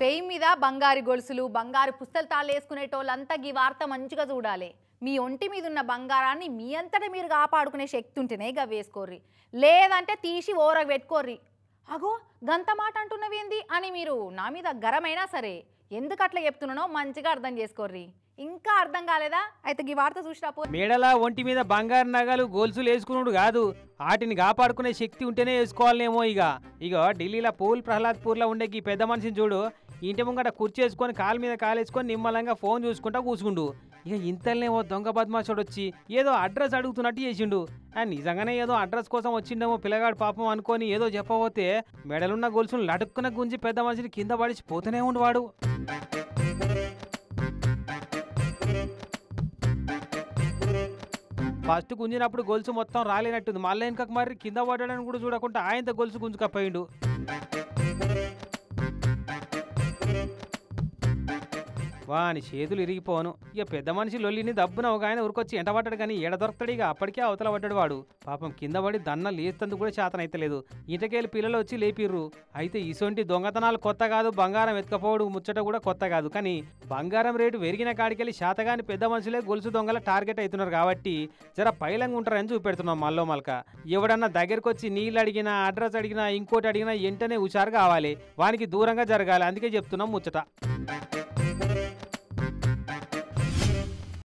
పెయి మీద బంగారు గొలుసులు బంగారు పుస్తలు తాళ్ళు వేసుకునేటోళ్ళంతా ఈ వార్త మంచిగా చూడాలి. మీ ఒంటి మీద ఉన్న బంగారాన్ని మీ అంతటా మీరు కాపాడుకునే శక్తి ఉంటేనే గా వేసుకోర్రి, లేదంటే తీసి ఓరగ పెట్టుకోర్రి. అగో గంత మాట అంటున్నవేంది అని మీరు నా మీద గరమైనా సరే ఎందుకు అట్లా చెప్తున్నానో మంచిగా అర్థం చేసుకోర్రి. ఇంకా అర్థం కాలేదా? అయితే ఈ వార్త చూసినప్పుడు మేడల ఒంటి మీద బంగారు నగలు గొలుసులు వేసుకున్నాడు కాదు, వాటిని కాపాడుకునే శక్తి ఉంటేనే వేసుకోవాలనేమో. ఇగో ఢిల్లీలో ప్రహ్లాద్పూర్లో ఉండే ఈ పెద్ద మనిషిని చూడు, ఇంటి ముంగట కుర్చీ వేసుకొని కాలు మీద కాలేసుకొని నిమ్మలంగా ఫోన్ చూసుకుంటా కూసుకుండు. ఇంతలోనేమో దొంగ బద్మాషుడు వచ్చి ఏదో అడ్రస్ అడుగుతున్నట్టు చేసిండు. నిజంగానే ఏదో అడ్రస్ కోసం వచ్చిండేమో పిల్లగాడు పాపం అనుకొని ఏదో చెప్పబోతే మెడలున్న గొలుసును లటుక్కున గుంజి పెద్ద మనిషిని కింద పడిచి పోతూనే ఉండవాడు. ఫస్ట్ గుంజినప్పుడు గొలుసు మొత్తం రాలేనట్టుంది, మళ్ళీ వెనకకు మరి కింద పడ్డాడని కూడా చూడకుండా ఆయనతో గొలుసు గుంజుకపోయిండు. వాని చేతులు ఇరిగిపోను. పెద్ద మనిషి లొల్లిని దబ్బున ఒక ఆయన ఉరికొచ్చి ఎంట పడ్డాడు, కానీ ఎడ దొరకతాడు. అప్పటికే అవతల పడ్డాడు వాడు. పాపం కింద పడి దన్న లేస్తందుకు కూడా చేతనైతలేదు. ఇంటకెళ్ళి పిల్లలు వచ్చి లేపిర్రు. అయితే ఇసొంటి దొంగతనాలు కొత్త కాదు, బంగారం ఎత్తుకపోవడం ముచ్చట కూడా కొత్త కాదు. కానీ బంగారం రేటు పెరిగిన కాడికెళ్ళి శాతగాని పెద్ద మనుషులే గొలుసు దొంగల టార్గెట్ అవుతున్నారు కాబట్టి జర పైలంగా ఉంటారని చూపెడుతున్నాం. మల్లో మల్క ఎవడన్నా దగ్గరకు వచ్చి నీళ్ళు అడిగినా, అడ్రస్ అడిగినా, ఇంకోటి అడిగినా వెంటనే హుషారు కావాలి, వానికి దూరంగా జరగాలి. అందుకే చెప్తున్నాం ముచ్చట.